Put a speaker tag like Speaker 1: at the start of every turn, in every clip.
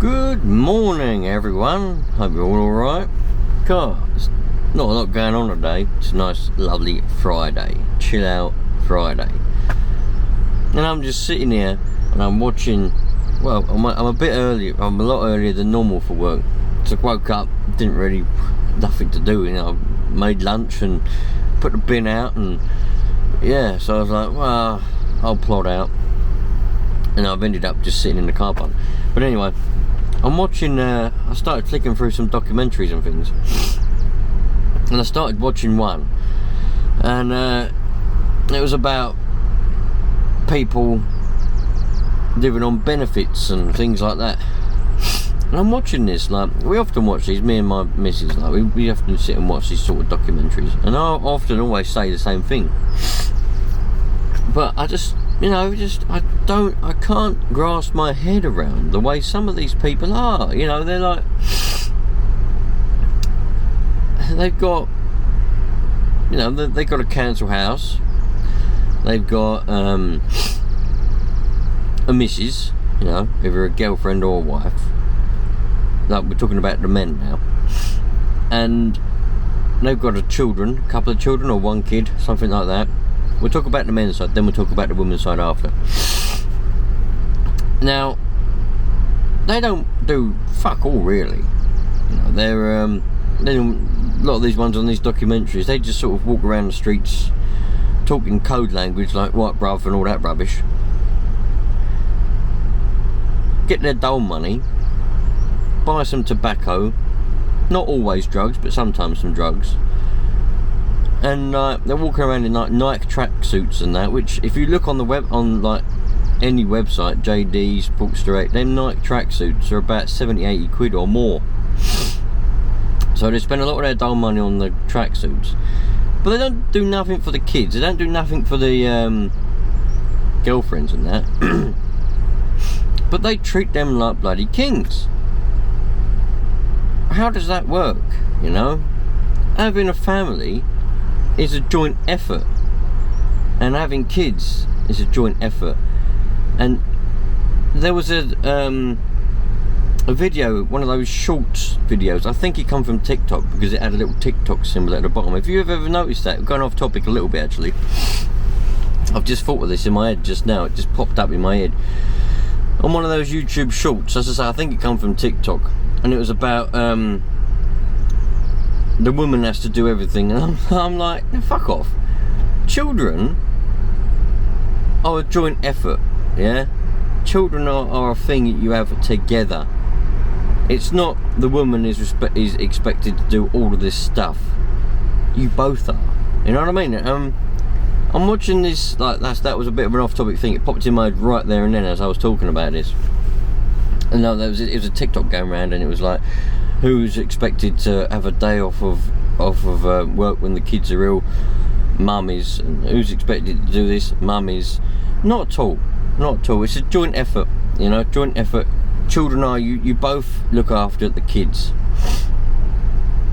Speaker 1: Good morning, everyone. Hope you're all alright. God, there's not a lot going on today. It's a nice, lovely Friday. Chill out Friday. And I'm just sitting here and I'm watching. Well, I'm a bit earlier. I'm a lot earlier than normal for work. So I woke up, didn't really, nothing to do. You know, made lunch and put the bin out, and yeah. So I was like, well, I'll plod out. And I've ended up just sitting in the car park. But anyway, I'm watching, I started flicking through some documentaries and things, and I started watching one, and it was about people living on benefits and things like that. And I'm watching this, like, we often watch these, me and my missus, like, we often sit and watch these sort of documentaries, and I often always say the same thing, but I just, you know, I can't grasp my head around the way some of these people are. You know, they're like, they've got, you know, they've got a council house, they've got a missus, you know, either a girlfriend or a wife. Like, we're talking about the men now, and they've got a couple of children, or one kid, something like that. We'll talk about the men's side, then we'll talk about the women's side after. Now, they don't do fuck all, really. You know, they're a lot of these ones on these documentaries, they just sort of walk around the streets talking code language like white bruv and all that rubbish. Get their dole money, buy some tobacco, not always drugs, but sometimes some drugs. And they're walking around in like Nike tracksuits and that, which if you look on the web, on like any website, JD's, Sports Direct, them Nike tracksuits are about 70-80 quid or more. So they spend a lot of their dole money on the tracksuits, but they don't do nothing for the kids. They don't do nothing for the girlfriends and that. But they treat them like bloody kings. How does that work? You know, having a family is a joint effort, and having kids is a joint effort. And there was a video, one of those shorts videos, I think it come from TikTok, because it had a little TikTok symbol at the bottom. If you've ever noticed that, going off topic a little bit actually, I've just thought of this in my head just now, it just popped up in my head. On one of those YouTube shorts, as I say, I think it come from TikTok, and it was about the woman has to do everything, and I'm like, no, fuck off. Children are a joint effort, yeah? Children are a thing that you have together. It's not the woman is expected to do all of this stuff. You both are. You know what I mean? I'm watching this, like, that was a bit of an off-topic thing. It popped in my head right there and then as I was talking about this. And no, it was a TikTok going around, and it was like, who's expected to have a day off of work when the kids are ill? Mummies. And who's expected to do this? Mummies. Not at all. Not at all. It's a joint effort. You know, joint effort. Children are, you both look after the kids.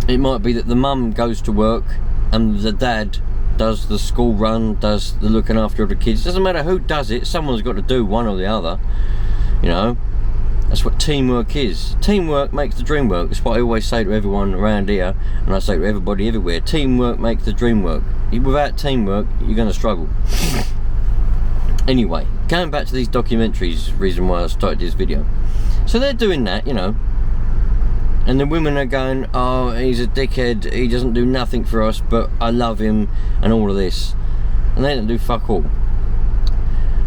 Speaker 1: It might be that the mum goes to work and the dad does the school run, does the looking after of the kids. Doesn't matter who does it, someone's got to do one or the other. You know, that's what teamwork is. Teamwork makes the dream work. That's what I always say to everyone around here, and I say to everybody everywhere. Teamwork makes the dream work. Without teamwork, you're going to struggle. Anyway, going back to these documentaries, reason why I started this video. So they're doing that, you know, and the women are going, oh, he's a dickhead, he doesn't do nothing for us, but I love him, and all of this. And they don't do fuck all.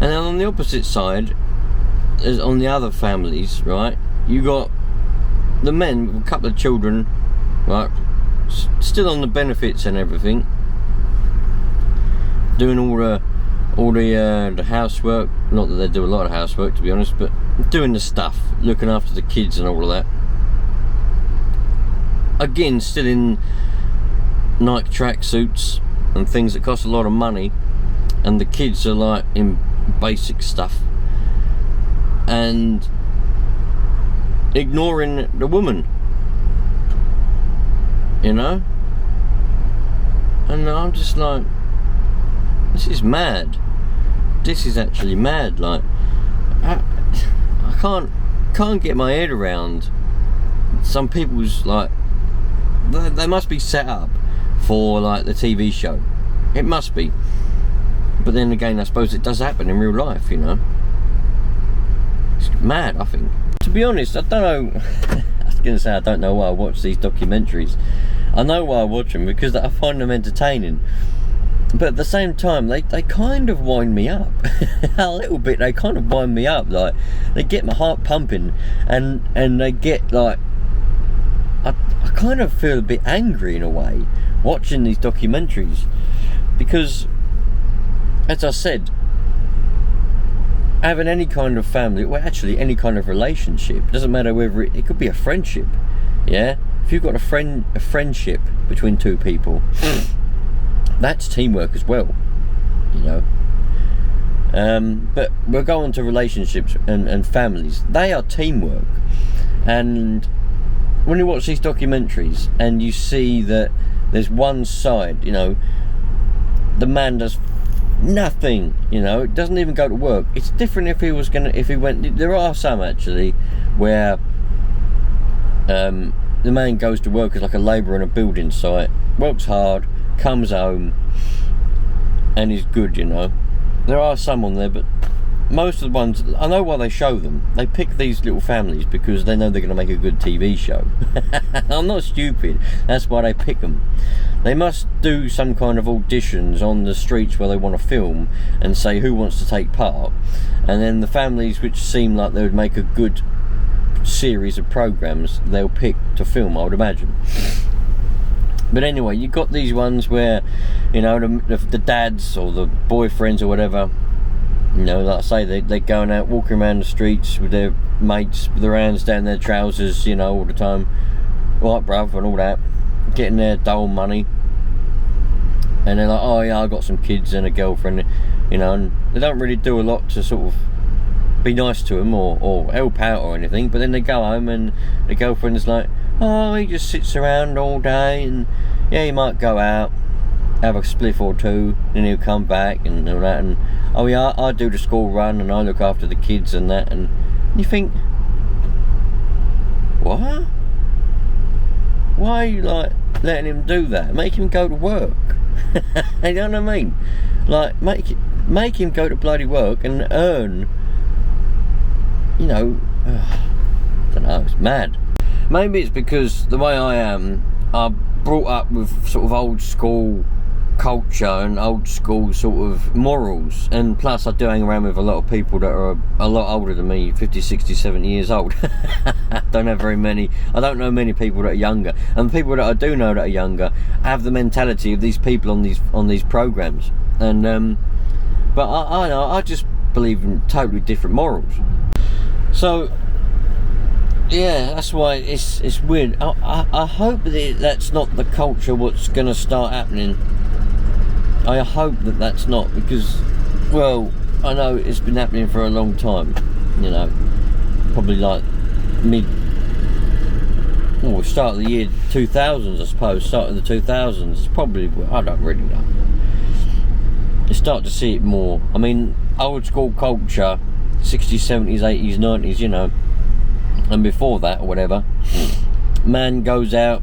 Speaker 1: And then on the opposite side, as on the other families, right, you got the men with a couple of children, right, still on the benefits and everything, doing all the housework. Not that they do a lot of housework, to be honest, but doing the stuff, looking after the kids and all of that. Again, still in Nike tracksuits and things that cost a lot of money, and the kids are like in basic stuff, and ignoring the woman, you know. And I'm just like, this is mad. This is actually mad. Like, I can't can't get my head around some people's, like, they must be set up for like the TV show. It must be. But then again, I suppose it does happen in real life, you know. It's mad, I think. To be honest, I don't know. I was going to say I don't know why I watch these documentaries. I know why I watch them, because I find them entertaining. But at the same time, they kind of wind me up. A little bit, they kind of wind me up. Like, they get my heart pumping, and they get like, I kind of feel a bit angry in a way watching these documentaries, because, as I said, having any kind of family, well, actually any kind of relationship, doesn't matter whether it could be a friendship, yeah. If you've got a friendship between two people, that's teamwork as well, you know. But we'll go on to relationships and families. They are teamwork. And when you watch these documentaries and you see that there's one side, you know, the man does nothing, you know, doesn't even go to work. It's different if he went. There are some actually where the man goes to work as like a labourer on a building site, works hard, comes home, and is good, you know. There are some on there, but most of the ones, I know why they show them. They pick these little families because they know they're going to make a good TV show. I'm not stupid. That's why they pick them. They must do some kind of auditions on the streets where they want to film and say who wants to take part. And then the families which seem like they would make a good series of programs, they'll pick to film, I would imagine. But anyway, you've got these ones where, you know, the dads or the boyfriends or whatever, you know, like I say, they're going out walking around the streets with their mates with their hands down their trousers, you know, all the time, right bruv, and all that, getting their dole money. And they're like, oh yeah, I got some kids and a girlfriend, you know, and they don't really do a lot to sort of be nice to them or help out or anything. But then they go home and the girlfriend's like, oh, he just sits around all day, and yeah, he might go out, have a spliff or two, and he'll come back and all that, and oh yeah, I do the school run and I look after the kids and that. And you think, what? Why are you like letting him do that? Make him go to work. You know what I mean? Like, make him go to bloody work and earn, you know. I don't know, it's mad. Maybe it's because the way I am, I'm brought up with sort of old school culture and old school sort of morals, and plus I do hang around with a lot of people that are a lot older than me, 50, 60, 70 years old. I don't know many people that are younger, and the people that I do know that are younger have the mentality of these people on these programs. And but I just believe in totally different morals. So yeah, that's why it's weird. I hope that that's not the culture what's going to start happening. I hope that that's not, because, well, I know it's been happening for a long time, you know, probably like start of the year 2000s, I suppose, start of the 2000s, it's probably, I don't really know. You start to see it more. I mean, old school culture, 60s, 70s, 80s, 90s, you know, and before that or whatever, man goes out,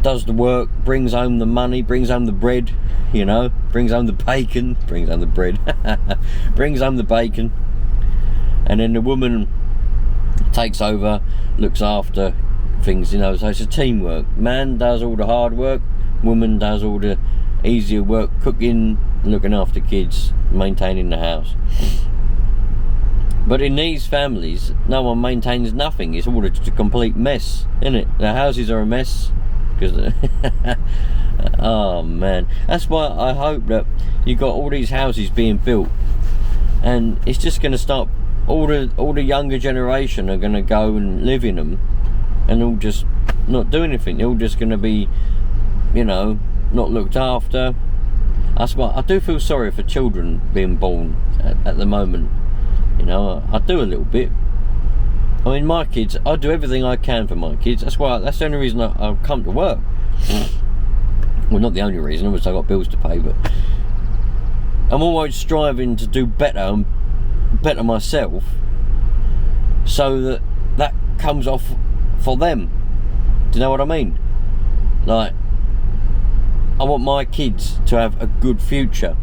Speaker 1: does the work, brings home the money, brings home the bread, you know, brings home the bacon, brings home the bread, brings home the bacon, and then the woman takes over, looks after things, you know. So it's a teamwork. Man does all the hard work, woman does all the easier work, cooking, looking after kids, maintaining the house. But in these families, no one maintains nothing. It's all just a complete mess, isn't it? The houses are a mess. Oh man, that's why I hope that you got all these houses being built, and it's just going to start. All the younger generation are going to go and live in them, and all just not do anything. They're all just going to be, you know, not looked after. That's why I do feel sorry for children being born at the moment. You know, I do a little bit. I mean, my kids, I do everything I can for my kids. That's the only reason I come to work. Well, not the only reason, obviously I've got bills to pay, but I'm always striving to do better and better myself, so that comes off for them. Do you know what I mean? Like, I want my kids to have a good future,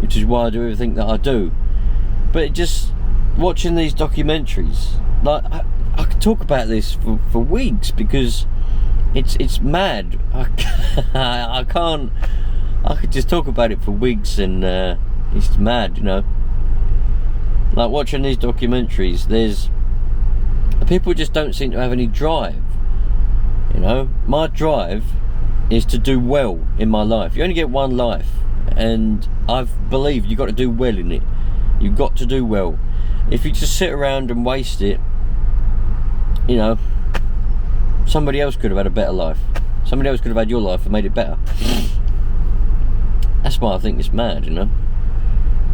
Speaker 1: which is why I do everything that I do. But it just, watching these documentaries, like, I could talk about this for weeks, because it's mad. I can't. I could just talk about it for weeks, and it's mad, you know. Like, watching these documentaries, there's people just don't seem to have any drive. You know, my drive is to do well in my life. You only get one life, and I believe you've got to do well in it. You've got to do well. If you just sit around and waste it, you know, somebody else could have had a better life. Somebody else could have had your life and made it better. That's why I think it's mad, you know.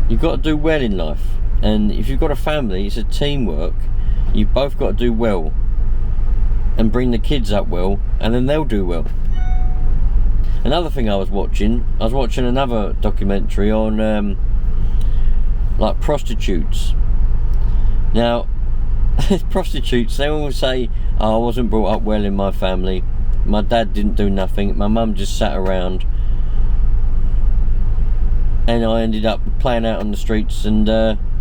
Speaker 1: You've got to do well in life, and if you've got a family, it's a teamwork. You've both got to do well and bring the kids up well, and then they'll do well. Another thing I was watching another documentary on like prostitutes. Now, prostitutes, they always say, oh, I wasn't brought up well in my family, my dad didn't do nothing, my mum just sat around, and I ended up playing out on the streets and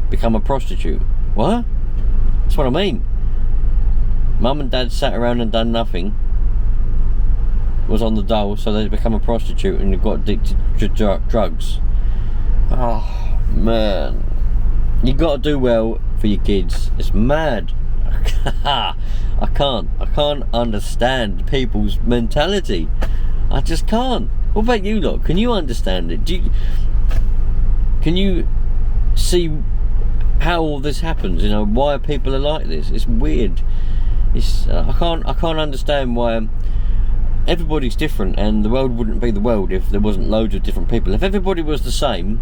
Speaker 1: become a prostitute. What? That's what I mean. Mum and dad sat around and done nothing, was on the dole, so they become a prostitute and got addicted to drugs. Oh man, you got to do well for your kids. It's mad. I can't understand people's mentality. I just can't. What about you lot? Can you understand it? Can you see how all this happens? You know, why people are like this? It's weird. I can't understand why. Everybody's different, and the world wouldn't be the world if there wasn't loads of different people. If everybody was the same,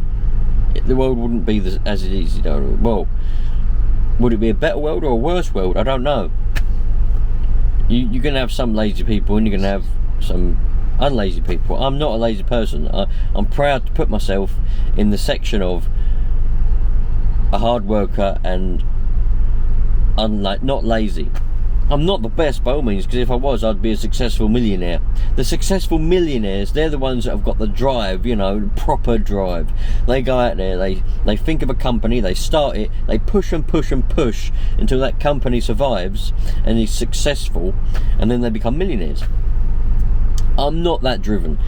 Speaker 1: the world wouldn't be as it is, you know. Well, would it be a better world or a worse world? I don't know. You're going to have some lazy people, and you're going to have some unlazy people. I'm not a lazy person. I'm proud to put myself in the section of a hard worker and not lazy. I'm not the best by all means, because if I was, I'd be a successful millionaire. The successful millionaires, they're the ones that have got the drive, you know, proper drive. They go out there, they think of a company, they start it, they push and push and push until that company survives and is successful, and then they become millionaires. I'm not that driven.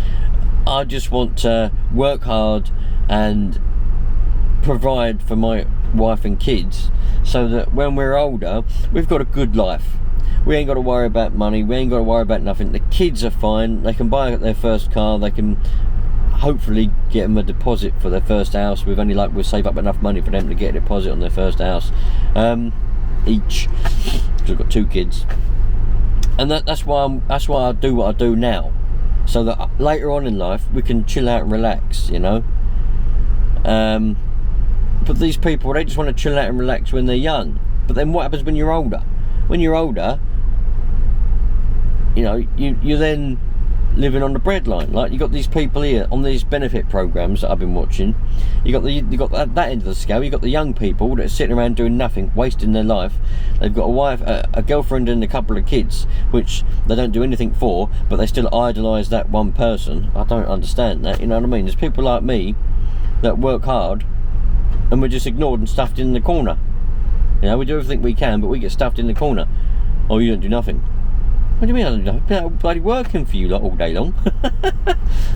Speaker 1: I just want to work hard and provide for my wife and kids, so that when we're older, we've got a good life. We ain't got to worry about money, we ain't got to worry about nothing. The kids are fine, they can buy their first car, they can hopefully get them a deposit for their first house. With any luck, we'll save up enough money for them to get a deposit on their first house each, because I've got 2 kids. And that's why I do what I do now, so that later on in life we can chill out and relax, you know. But these people, they just want to chill out and relax when they're young. But then what happens when you're older? When you're older, you know, you're then living on the breadline. Like, you got these people here on these benefit programs that I've been watching. You got that end of the scale. You got the young people that are sitting around doing nothing, wasting their life. They've got a wife, a girlfriend, and a couple of kids, which they don't do anything for, but they still idolise that one person. I don't understand that. You know what I mean? There's people like me that work hard, and we're just ignored and stuffed in the corner. You know, we do everything we can, but we get stuffed in the corner. Oh, you don't do nothing. What do you mean I don't do nothing? I've been bloody working for you lot all day long.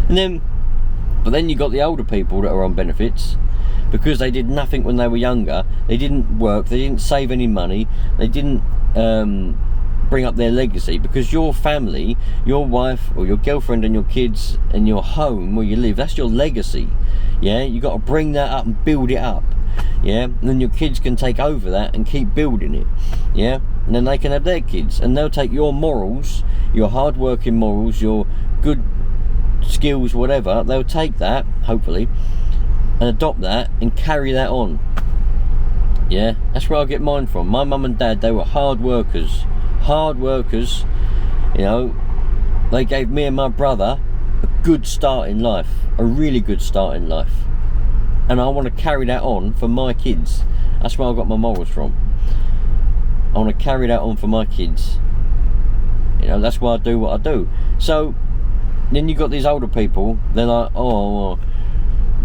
Speaker 1: But then you got the older people that are on benefits because they did nothing when they were younger. They didn't work, they didn't save any money, they didn't bring up their legacy, because your family, your wife or your girlfriend and your kids and your home where you live, that's your legacy. Yeah, you got to bring that up and build it up. Yeah, and then your kids can take over that and keep building it. Yeah, and then they can have their kids, and they'll take your morals, your hard-working morals, your good skills, whatever. They'll take that, hopefully, and adopt that and carry that on. Yeah, that's where I get mine from. My mum and dad, they were hard workers. You know, they gave me and my brother a good start in life, a really good start in life. And I want to carry that on for my kids. That's where I got my morals from. I want to carry that on for my kids. You know, that's why I do what I do. So then you got these older people, they're like, oh,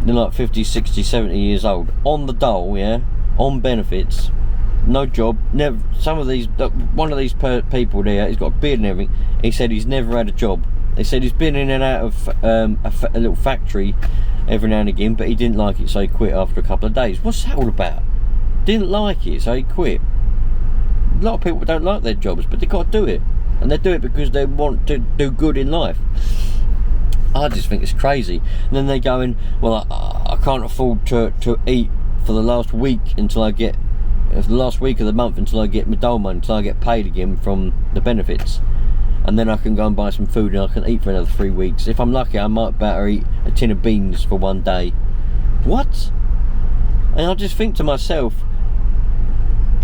Speaker 1: they're like 50, 60, 70 years old, on the dole, yeah, on benefits, no job, never. Some of these, one of these people there, he's got a beard and everything, he said he's never had a job. They said he's been in and out of a little factory every now and again, but he didn't like it, so he quit after a couple of days. What's that all about? Didn't like it, so he quit. A lot of people don't like their jobs, but they've got to do it, and they do it because they want to do good in life. I just think it's crazy. And then they go in, well, I can't afford to eat for the last week until I get, for the last week of the month until I get my dole money, until I get paid again from the benefits. And then I can go and buy some food and I can eat for another 3 weeks. If I'm lucky, I might better eat a tin of beans for one day. What? And I just think to myself,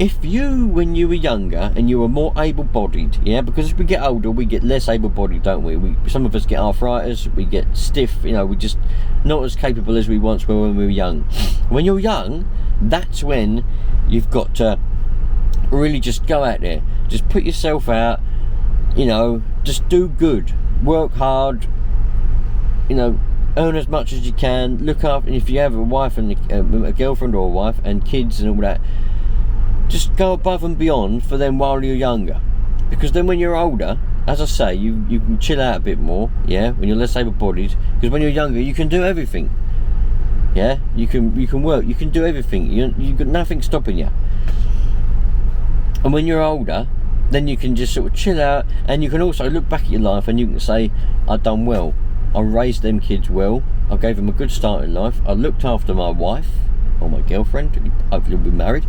Speaker 1: if you, when you were younger and you were more able-bodied, yeah, because as we get older we get less able-bodied, don't we? Some of us get arthritis, we get stiff, you know, we're just not as capable as we once were when we were young. When you're young, that's when you've got to really just go out there, just put yourself out, you know, just do good, work hard, you know, earn as much as you can, look after, and if you have a wife and a girlfriend or a wife and kids and all that, just go above and beyond for them while you're younger, because then when you're older, as I say, you can chill out a bit more, yeah, when you're less able-bodied, because when you're younger you can do everything, yeah, you can work, you can do everything, you've got nothing stopping you. And when you're older, then you can just sort of chill out, and you can also look back at your life and you can say, I've done well, I raised them kids well, I gave them a good start in life, I looked after my wife or my girlfriend, hopefully we'll be married,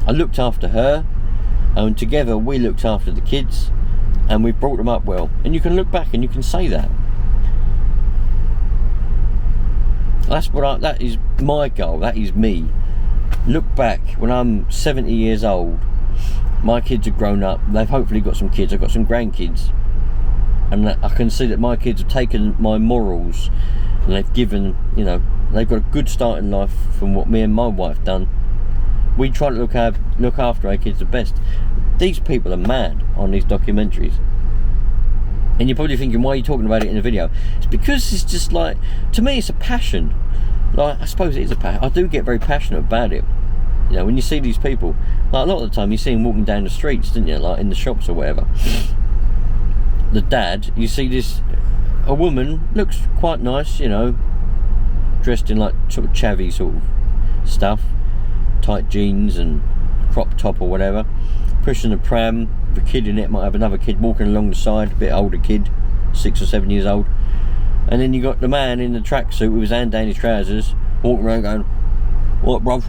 Speaker 1: I looked after her, and together we looked after the kids, and we brought them up well. And you can look back and you can say that. That's what that is my goal. That is me. Look back when I'm 70 years old. My kids have grown up. They've hopefully got some kids. I've got some grandkids, and I can see that my kids have taken my morals, and they've given, you know, they've got a good start in life from what me and my wife done. We try to look after our kids the best. These people are mad on these documentaries. And you're probably thinking, why are you talking about it in a video? It's because it's just like, to me it's a passion. Like, I suppose it is a passion. I do get very passionate about it. You know, when you see these people, like a lot of the time you see them walking down the streets, didn't you? Like in the shops or whatever. The dad, you see this, a woman, looks quite nice, you know, dressed in like sort of chavvy sort of stuff. Tight jeans and crop top or whatever, pushing a pram, the kid in it might have another kid walking along the side, a bit older kid, 6 or 7 years old, and then you got the man in the tracksuit with his hand down his trousers, walking around going, what bruv?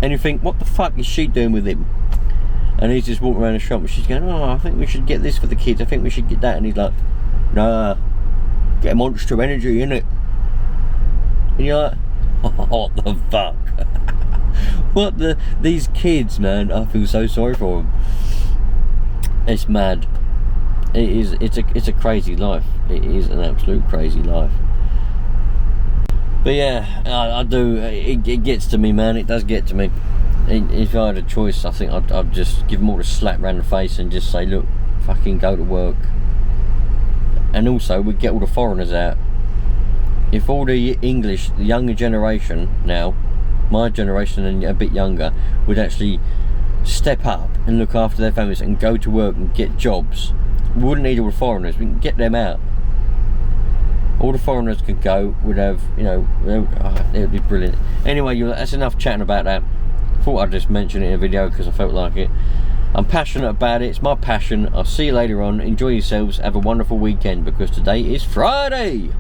Speaker 1: And you think, what the fuck is she doing with him? And he's just walking around the shop and she's going, oh, I think we should get this for the kids, I think we should get that, and he's like, nah, get Monster Energy innit? And you're like, what the fuck? What these kids, man, I feel so sorry for them. It's mad. It's a crazy life. It is an absolute crazy life. But yeah, I do, it gets to me, man, it does get to me. If I had a choice, I think I'd just give them all a slap round the face and just say, look, fucking go to work. And also we'd get all the foreigners out. If all the English, the younger generation now, my generation and a bit younger, would actually step up and look after their families and go to work and get jobs, we wouldn't need all the foreigners, we can get them out. All the foreigners could go, would have, you know, it would be brilliant. Anyway, that's enough chatting about that. Thought I'd just mention it in a video because I felt like it. I'm passionate about it, it's my passion. I'll see you later on, enjoy yourselves, have a wonderful weekend, because today is Friday!